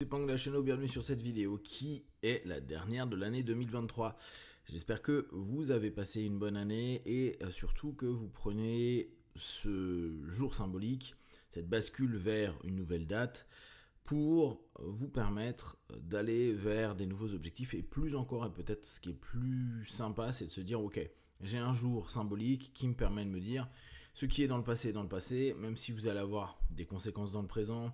C'est Pang la chaîne, bienvenue sur cette vidéo qui est la dernière de l'année 2023. J'espère que vous avez passé une bonne année et surtout que vous prenez ce jour symbolique, cette bascule vers une nouvelle date pour vous permettre d'aller vers des nouveaux objectifs et plus encore, et peut-être ce qui est plus sympa, c'est de se dire ok, j'ai un jour symbolique qui me permet de me dire ce qui est dans le passé, même si vous allez avoir des conséquences dans le présent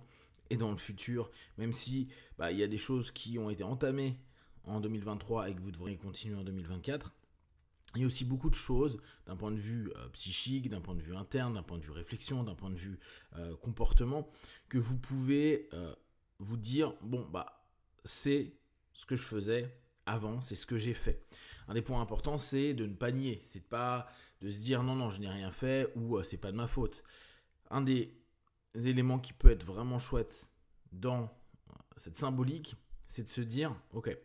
et dans le futur, même si il y a des choses qui ont été entamées en 2023 et que vous devriez continuer en 2024. Il y a aussi beaucoup de choses d'un point de vue psychique, d'un point de vue interne, d'un point de vue réflexion, d'un point de vue comportement, que vous pouvez vous dire, c'est ce que je faisais avant, c'est ce que j'ai fait. Un des points importants, c'est de ne pas nier, c'est de pas de se dire non, je n'ai rien fait ou c'est pas de ma faute. Un des éléments qui peut être vraiment chouette dans cette symbolique, c'est de se dire, ok,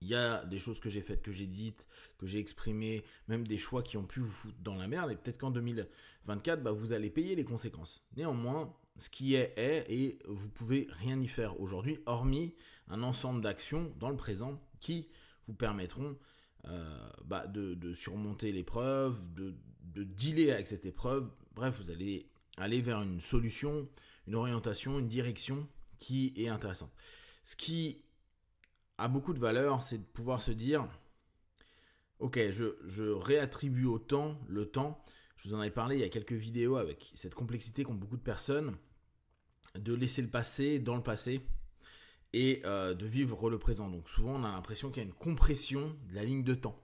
il y a des choses que j'ai faites, que j'ai dites, que j'ai exprimées, même des choix qui ont pu vous foutre dans la merde, et peut-être qu'en 2024, vous allez payer les conséquences. Néanmoins, ce qui est, et vous pouvez rien y faire aujourd'hui, hormis un ensemble d'actions dans le présent qui vous permettront de surmonter l'épreuve, de dealer avec cette épreuve. Bref, vous allez aller vers une solution, une orientation, une direction qui est intéressante. Ce qui a beaucoup de valeur, c'est de pouvoir se dire ok, je réattribue au temps le temps. Je vous en avais parlé il y a quelques vidéos avec cette complexité qu'ont beaucoup de personnes de laisser le passé dans le passé et de vivre le présent. Donc souvent on a l'impression qu'il y a une compression de la ligne de temps.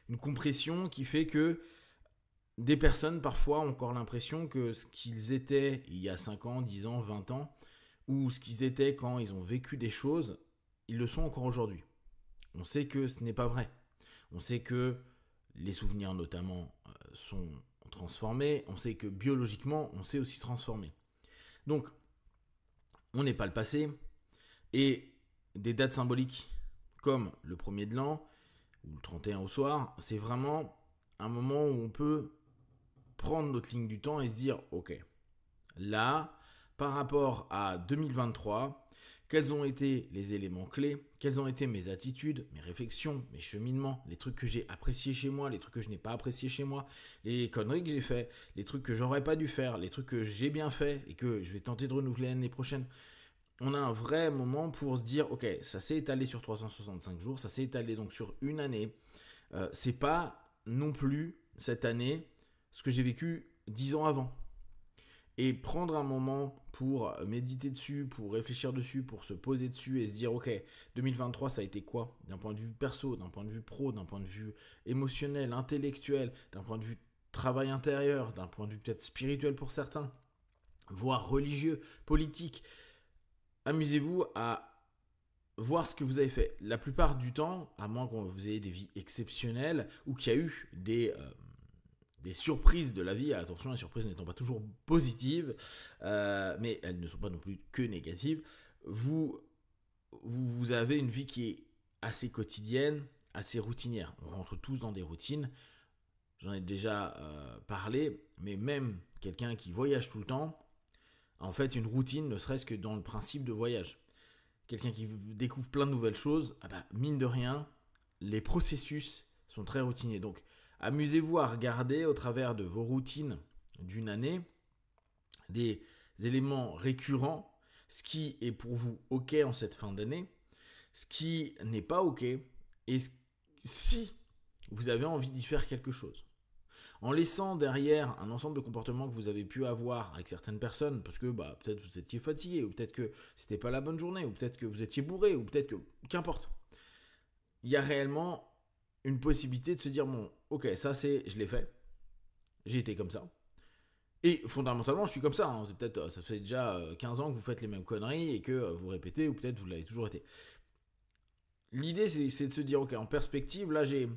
Une compression qui fait que des personnes parfois ont encore l'impression que ce qu'ils étaient il y a 5 ans, 10 ans, 20 ans, ou ce qu'ils étaient quand ils ont vécu des choses, ils le sont encore aujourd'hui. On sait que ce n'est pas vrai. On sait que les souvenirs notamment sont transformés. On sait que biologiquement, on s'est aussi transformé. Donc, on n'est pas le passé. Et des dates symboliques comme le 1er de l'an ou le 31 au soir, c'est vraiment un moment où on peut prendre notre ligne du temps et se dire, ok, là, par rapport à 2023, quels ont été les éléments clés, quelles ont été mes attitudes, mes réflexions, mes cheminements, les trucs que j'ai appréciés chez moi, les trucs que je n'ai pas appréciés chez moi, les conneries que j'ai fait, les trucs que j'aurais pas dû faire, les trucs que j'ai bien fait et que je vais tenter de renouveler l'année prochaine. On a un vrai moment pour se dire, ok, ça s'est étalé sur 365 jours, ça s'est étalé donc sur une année. C'est pas non plus cette année ce que j'ai vécu 10 ans avant. Et prendre un moment pour méditer dessus, pour réfléchir dessus, pour se poser dessus et se dire ok, 2023 ça a été quoi d'un point de vue perso, d'un point de vue pro, d'un point de vue émotionnel, intellectuel, d'un point de vue travail intérieur, d'un point de vue peut-être spirituel pour certains, voire religieux, politique. Amusez-vous à voir ce que vous avez fait. La plupart du temps, à moins que vous ayez des vies exceptionnelles ou qu'il y a eu des surprises de la vie, attention, les surprises n'étant pas toujours positives, mais elles ne sont pas non plus que négatives, vous avez une vie qui est assez quotidienne, assez routinière. On rentre tous dans des routines, j'en ai déjà parlé, mais même quelqu'un qui voyage tout le temps, en fait une routine ne serait-ce que dans le principe de voyage. Quelqu'un qui découvre plein de nouvelles choses, mine de rien, les processus sont très routiniers. Donc amusez-vous à regarder au travers de vos routines d'une année des éléments récurrents, ce qui est pour vous OK en cette fin d'année, ce qui n'est pas OK, et si vous avez envie d'y faire quelque chose. En laissant derrière un ensemble de comportements que vous avez pu avoir avec certaines personnes, parce que peut-être vous étiez fatigué, ou peut-être que c'était pas la bonne journée, ou peut-être que vous étiez bourré, ou peut-être que... Qu'importe. Il y a réellement une possibilité de se dire bon, ok, ça c'est, je l'ai fait, j'ai été comme ça. Et fondamentalement, je suis comme ça. Hein. C'est peut-être, ça fait déjà 15 ans que vous faites les mêmes conneries et que vous répétez, ou peut-être vous l'avez toujours été. L'idée, c'est de se dire, ok, en perspective, là j'ai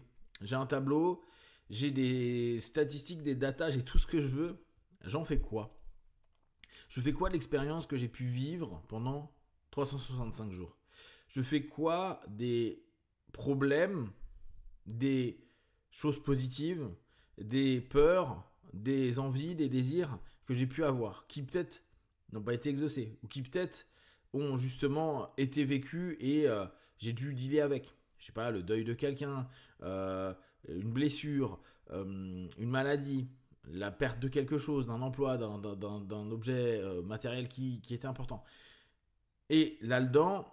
un tableau, j'ai des statistiques, des datas, j'ai tout ce que je veux. J'en fais quoi? Je fais quoi de l'expérience que j'ai pu vivre pendant 365 jours? Je fais quoi des problèmes, des choses positives, des peurs, des envies, des désirs que j'ai pu avoir, qui peut-être n'ont pas été exaucés, ou qui peut-être ont justement été vécues et j'ai dû dealer avec. Je sais pas, le deuil de quelqu'un, une blessure, une maladie, la perte de quelque chose, d'un emploi, d'un objet matériel qui était important. Et là-dedans,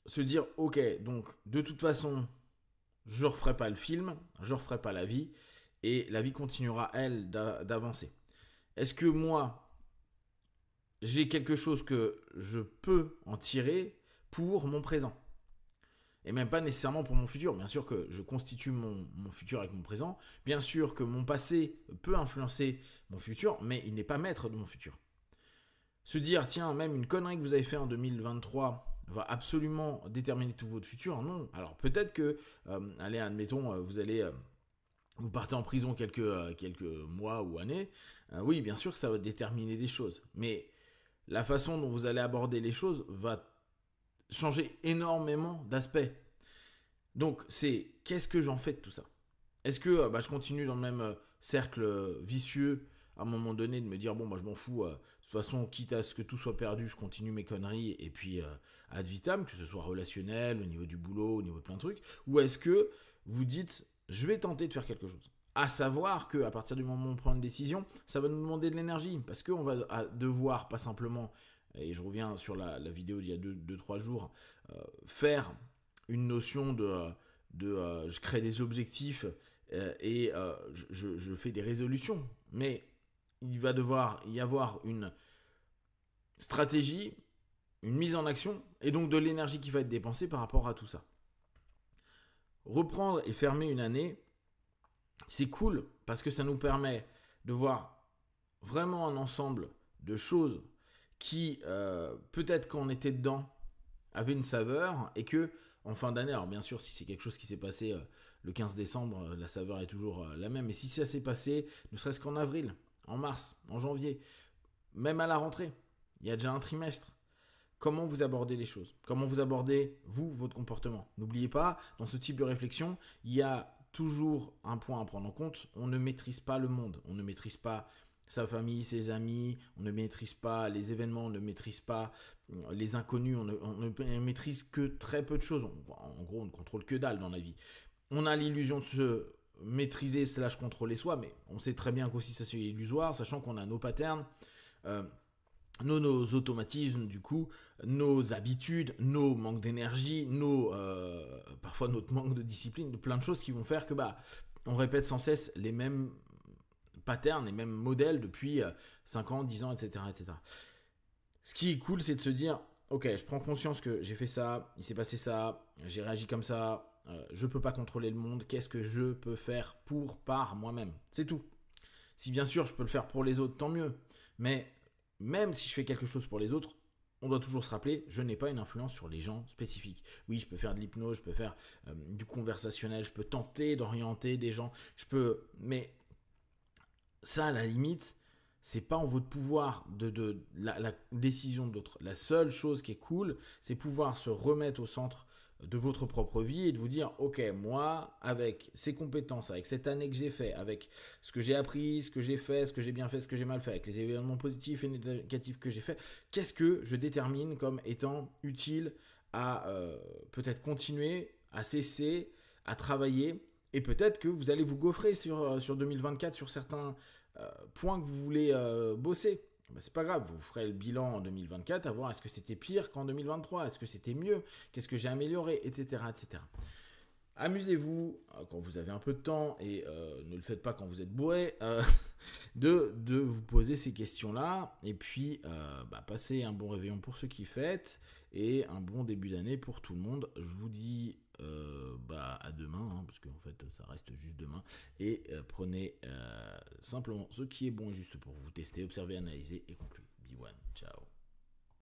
se dire, ok, donc de toute façon, je ne referai pas le film, je ne referai pas la vie, et la vie continuera, elle, d'avancer. Est-ce que moi, j'ai quelque chose que je peux en tirer pour mon présent? Et même pas nécessairement pour mon futur. Bien sûr que je constitue mon futur avec mon présent. Bien sûr que mon passé peut influencer mon futur, mais il n'est pas maître de mon futur. Se dire, tiens, même une connerie que vous avez fait en 2023 va absolument déterminer tout votre futur, non. Alors peut-être que, allez, admettons, vous partez en prison quelques mois ou années. Oui, bien sûr que ça va déterminer des choses. Mais la façon dont vous allez aborder les choses va changer énormément d'aspects. Donc, c'est qu'est-ce que j'en fais de tout ça? Est-ce que je continue dans le même cercle vicieux à un moment donné de me dire, bon, je m'en fous, de toute façon, quitte à ce que tout soit perdu, je continue mes conneries et puis ad vitam, que ce soit relationnel, au niveau du boulot, au niveau de plein de trucs? Ou est-ce que vous dites, je vais tenter de faire quelque chose? À savoir qu'à partir du moment où on prend une décision, ça va nous demander de l'énergie, parce qu'on va devoir pas simplement, et je reviens sur la vidéo d'il y a 2-3 jours, faire une notion de je crée des objectifs et je fais des résolutions. Mais il va devoir y avoir une stratégie, une mise en action, et donc de l'énergie qui va être dépensée par rapport à tout ça. Reprendre et fermer une année, c'est cool parce que ça nous permet de voir vraiment un ensemble de choses qui, peut-être quand on était dedans, avaient une saveur et que en fin d'année, alors bien sûr si c'est quelque chose qui s'est passé le 15 décembre, la saveur est toujours la même, mais si ça s'est passé ne serait-ce qu'en avril, en mars, en janvier, même à la rentrée, il y a déjà un trimestre. Comment vous abordez les choses? Comment vous abordez, vous, votre comportement? N'oubliez pas, dans ce type de réflexion, il y a toujours un point à prendre en compte. On ne maîtrise pas le monde. On ne maîtrise pas sa famille, ses amis. On ne maîtrise pas les événements. On ne maîtrise pas les inconnus. On ne maîtrise que très peu de choses. En gros, on ne contrôle que dalle dans la vie. On a l'illusion de se maîtriser / contrôler soi, mais on sait très bien qu'aussi ça c'est illusoire, sachant qu'on a nos patterns, nos automatismes, du coup, nos habitudes, nos manques d'énergie, parfois notre manque de discipline, plein de choses qui vont faire que on répète sans cesse les mêmes patterns, les mêmes modèles depuis 5 ans, 10 ans, etc., etc. Ce qui est cool, c'est de se dire, ok, je prends conscience que j'ai fait ça, il s'est passé ça, j'ai réagi comme ça, je ne peux pas contrôler le monde, qu'est-ce que je peux faire par moi-même? C'est tout. Si bien sûr je peux le faire pour les autres, tant mieux. Mais même si je fais quelque chose pour les autres, on doit toujours se rappeler, je n'ai pas une influence sur les gens spécifiques. Oui, je peux faire de l'hypnose, je peux faire du conversationnel, je peux tenter d'orienter des gens, mais ça, à la limite, c'est pas en votre pouvoir de la décision d'autres. La seule chose qui est cool, c'est pouvoir se remettre au centre de votre propre vie et de vous dire, ok, moi, avec ces compétences, avec cette année que j'ai fait, avec ce que j'ai appris, ce que j'ai fait, ce que j'ai bien fait, ce que j'ai mal fait, avec les événements positifs et négatifs que j'ai fait, qu'est-ce que je détermine comme étant utile à peut-être continuer, à cesser, à travailler, et peut-être que vous allez vous gaufrer sur 2024 sur certains points que vous voulez bosser. C'est pas grave, vous ferez le bilan en 2024 à voir est-ce que c'était pire qu'en 2023, est-ce que c'était mieux, qu'est-ce que j'ai amélioré, etc., etc. Amusez-vous quand vous avez un peu de temps et ne le faites pas quand vous êtes bourré de vous poser ces questions-là et puis passez un bon réveillon pour ceux qui fêtent et un bon début d'année pour tout le monde. Je vous dis à demain, parce qu'en fait ça reste juste demain, et prenez simplement ce qui est bon et juste pour vous tester, observer, analyser et conclure. Be one, ciao.